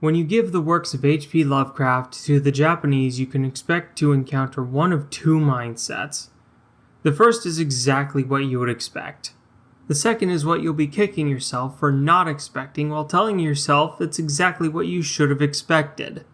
When you give the works of H.P. Lovecraft to the Japanese, you can expect to encounter one of two mindsets. The first is exactly what you would expect. The second is what you'll be kicking yourself for not expecting while telling yourself it's exactly what you should have expected.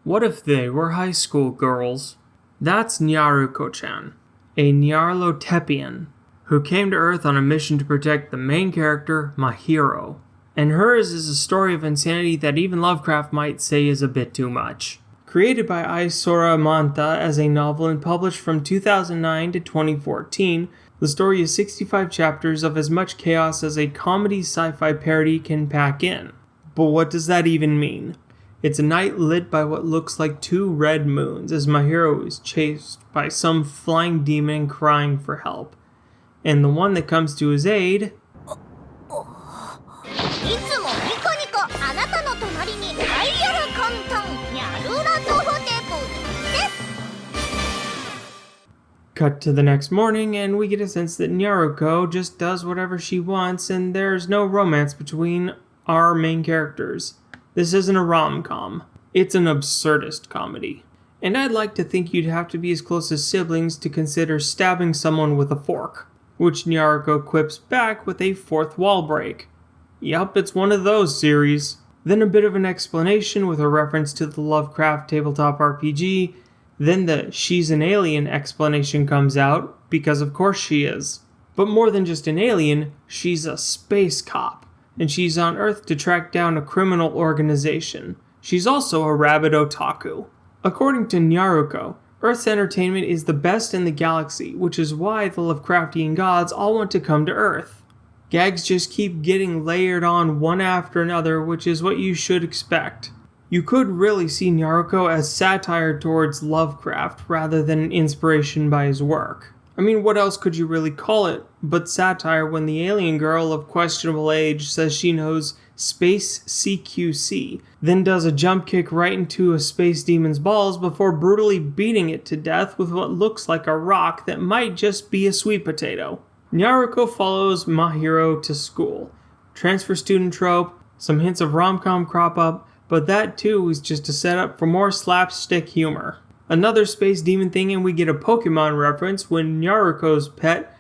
What if they were high school girls? That's Nyaruko-chan, a Nyarloteppan, who came to Earth on a mission to protect the main character, Mythos. And hers is a story of insanity that even Lovecraft might say is a bit too much. Created by Haiyore Manta as a novel and published from 2009 to 2014, the story is 65 chapters of as much chaos as a comedy sci-fi parody can pack in. But what does that even mean? It's a night lit by what looks like two red moons as Mythos is chased by some flying demon crying for help. And the one that comes to his aid... Cut to the next morning, and we get a sense that Nyaruko just does whatever she wants, and there's no romance between our main characters. This isn't a rom-com. It's an absurdist comedy. And I'd like to think you'd have to be as close as siblings to consider stabbing someone with a fork, which Nyaruko quips back with a fourth wall break. Yup, it's one of those series. Then a bit of an explanation with a reference to the Lovecraft tabletop RPG. Then the she's an alien explanation comes out, because of course she is. But more than just an alien, she's a space cop, and she's on Earth to track down a criminal organization. She's also a rabid otaku. According to Nyaruko, Earth's entertainment is the best in the galaxy, which is why the Lovecraftian gods all want to come to Earth. Gags just keep getting layered on one after another, which is what you should expect. You could really see Nyaruko as satire towards Lovecraft rather than an inspiration by his work. I mean, what else could you really call it but satire when the alien girl of questionable age says she knows space CQC, then does a jump kick right into a space demon's balls before brutally beating it to death with what looks like a rock that might just be a sweet potato. Nyaruko follows Mythos to school. Transfer student trope, some hints of rom-com crop up, but that too is just a setup for more slapstick humor. Another space demon thing, and we get a Pokemon reference when Nyaruko's pet,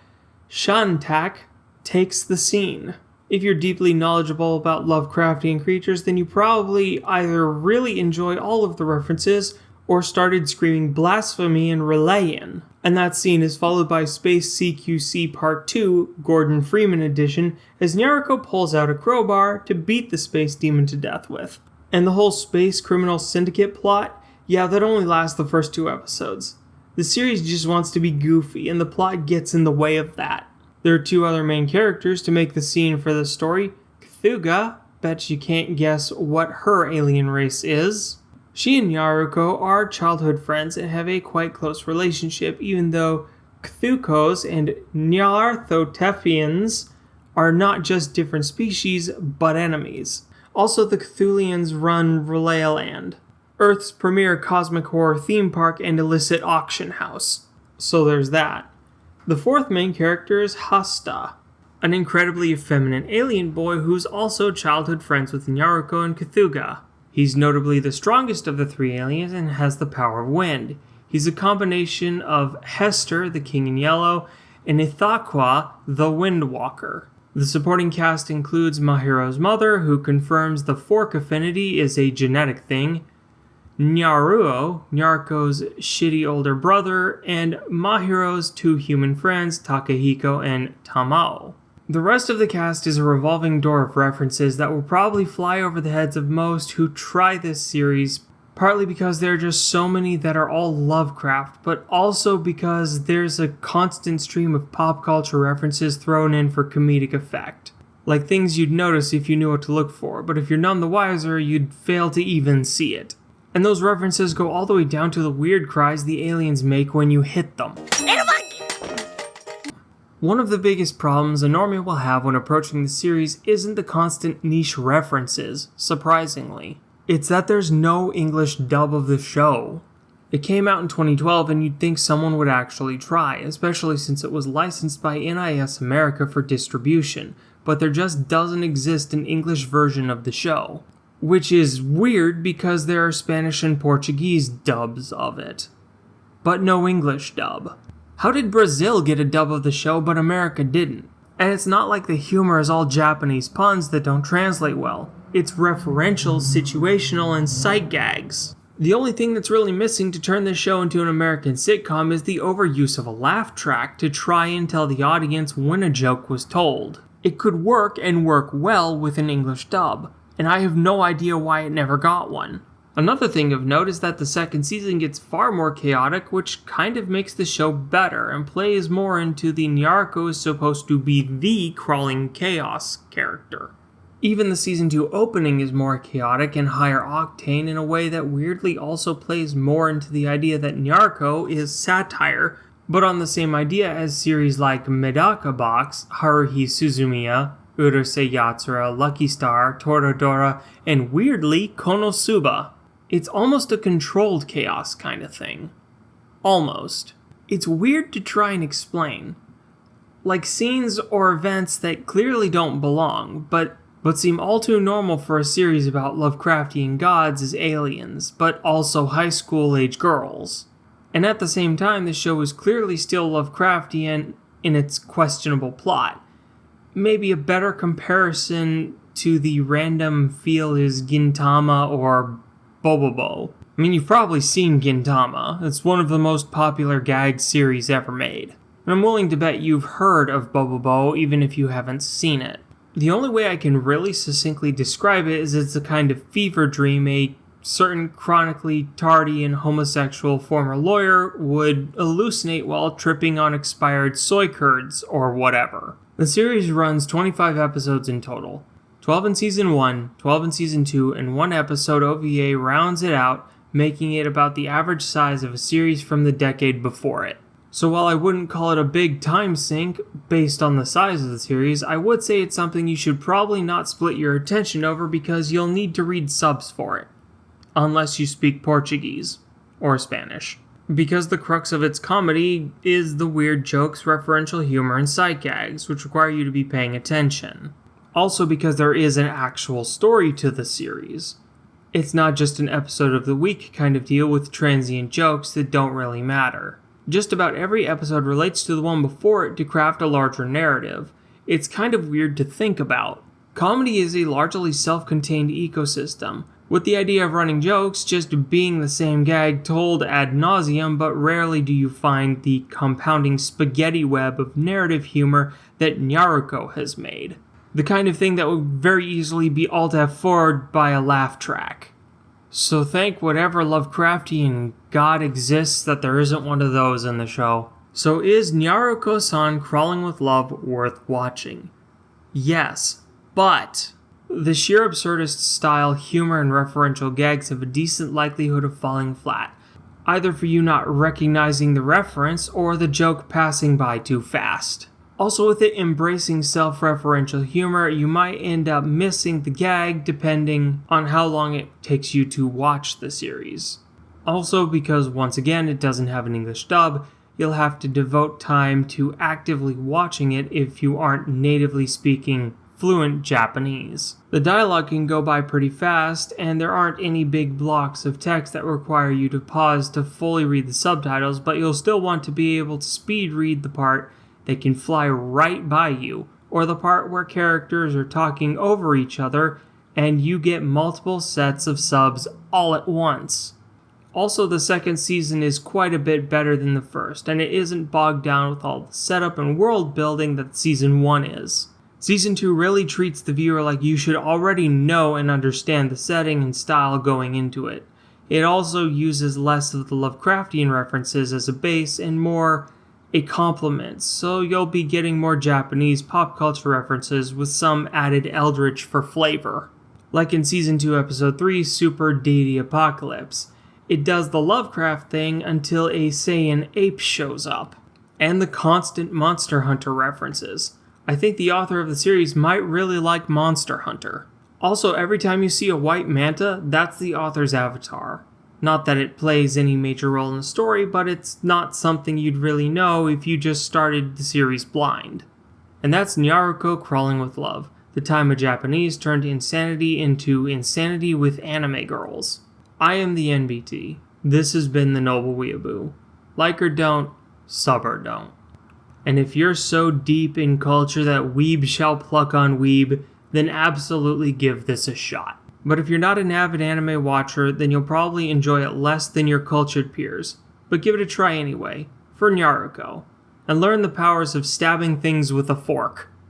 Shantak, takes the scene. If you're deeply knowledgeable about Lovecraftian creatures, then you probably either really enjoy all of the references or started screaming blasphemy and Relayan. And that scene is followed by Space CQC Part 2, Gordon Freeman edition, as Nyaruko pulls out a crowbar to beat the space demon to death with. And the whole space criminal syndicate plot, yeah, that only lasts the first 2 episodes. The series just wants to be goofy, and the plot gets in the way of that. There are 2 other main characters to make the scene for the story. Cthulhu, bet you can't guess what her alien race is. She and Nyaruko are childhood friends and have a quite close relationship, even though Cthulhus and Nyarloteppians are not just different species, but enemies. Also, the Cthulians run Relaland, Earth's premier cosmic horror theme park and illicit auction house. So there's that. The 4th main character is Hasta, an incredibly effeminate alien boy who's also childhood friends with Nyaruko and Cthulhu. He's notably the strongest of the 3 aliens and has the power of wind. He's a combination of Hester, the King in Yellow, and Ithaqua, the Windwalker. The supporting cast includes Mythos' mother, who confirms the fork affinity is a genetic thing, Nyaruo, Nyaruko's shitty older brother, and Mythos' 2 human friends, Takehiko and Tamao. The rest of the cast is a revolving door of references that will probably fly over the heads of most who try this series, partly because there are just so many that are all Lovecraft, but also because there's a constant stream of pop culture references thrown in for comedic effect. Like things you'd notice if you knew what to look for, but if you're none the wiser, you'd fail to even see it. And those references go all the way down to the weird cries the aliens make when you hit them. One of the biggest problems a normie will have when approaching the series isn't the constant niche references, surprisingly. It's that there's no English dub of the show. It came out in 2012 and you'd think someone would actually try, especially since it was licensed by NIS America for distribution, but there just doesn't exist an English version of the show. which is weird because there are Spanish and Portuguese dubs of it, but no English dub. How did Brazil get a dub of the show but America didn't? And it's not like the humor is all Japanese puns that don't translate well. It's referential, situational, and sight gags. The only thing that's really missing to turn this show into an American sitcom is the overuse of a laugh track to try and tell the audience when a joke was told. It could work and work well with an English dub, and I have no idea why it never got one. Another thing of note is that the second season gets far more chaotic, which kind of makes the show better and plays more into the Nyaruko is supposed to be the crawling chaos character. Even the season 2 opening is more chaotic and higher octane in a way that weirdly also plays more into the idea that Nyaruko is satire, but on the same idea as series like Medaka Box, Haruhi Suzumiya, Urusei Yatsura, Lucky Star, Toradora, and weirdly Konosuba. It's almost a controlled chaos kind of thing. Almost. It's weird to try and explain. Like scenes or events that clearly don't belong, but seem all too normal for a series about Lovecraftian gods as aliens, but also high school age girls. And at the same time, the show is clearly still Lovecraftian in its questionable plot. Maybe a better comparison to the random feel is Gintama or Bobobo. I mean, you've probably seen Gintama. It's one of the most popular gag series ever made. And I'm willing to bet you've heard of Bobobo even if you haven't seen it. The only way I can really succinctly describe it is it's a kind of fever dream a certain chronically tardy and homosexual former lawyer would hallucinate while tripping on expired soy curds or whatever. The series runs 25 episodes in total. 12 in Season 1, 12 in Season 2, and 1 episode OVA rounds it out, making it about the average size of a series from the decade before it. So while I wouldn't call it a big time sink based on the size of the series, I would say it's something you should probably not split your attention over because you'll need to read subs for it. Unless you speak Portuguese or Spanish. Because the crux of its comedy is the weird jokes, referential humor, and sight gags, which require you to be paying attention. Also because there is an actual story to the series. It's not just an episode of the week kind of deal with transient jokes that don't really matter. Just about every episode relates to the one before it to craft a larger narrative. It's kind of weird to think about. Comedy is a largely self-contained ecosystem, with the idea of running jokes just being the same gag told ad nauseum, but rarely do you find the compounding spaghetti web of narrative humor that Nyaruko has made. The kind of thing that would very easily be Alt F4'd by a laugh track. So thank whatever Lovecraftian god exists that there isn't one of those in the show. So is Nyaruko-san Crawling with Love worth watching? Yes, but the sheer absurdist style, humor, and referential gags have a decent likelihood of falling flat, either for you not recognizing the reference or the joke passing by too fast. Also, with it embracing self-referential humor, you might end up missing the gag depending on how long it takes you to watch the series. Also, because once again it doesn't have an English dub, you'll have to devote time to actively watching it if you aren't natively speaking fluent Japanese. The dialogue can go by pretty fast, and there aren't any big blocks of text that require you to pause to fully read the subtitles, but you'll still want to be able to speed read the part that can fly right by you, or the part where characters are talking over each other and you get multiple sets of subs all at once. Also, the second season is quite a bit better than the first, and it isn't bogged down with all the setup and world building that Season 1 is. Season 2 really treats the viewer like you should already know and understand the setting and style going into it. It also uses less of the Lovecraftian references as a base and more a complement, so you'll be getting more Japanese pop culture references with some added eldritch for flavor. Like in Season 2 Episode 3, Super Deity Apocalypse. It does the Lovecraft thing until a Saiyan ape shows up. And the constant Monster Hunter references. I think the author of the series might really like Monster Hunter. Also, every time you see a white manta, that's the author's avatar. Not that it plays any major role in the story, but it's not something you'd really know if you just started the series blind. And that's Nyaruko Crawling with Love. The time of Japanese turned insanity into insanity with anime girls. I am the NBT. This has been the Noble Weeaboo. Like or don't, sub or don't. And if you're so deep in culture that weeb shall pluck on weeb, then absolutely give this a shot. But if you're not an avid anime watcher, then you'll probably enjoy it less than your cultured peers. But give it a try anyway, for Nyaruko, and learn the powers of stabbing things with a fork.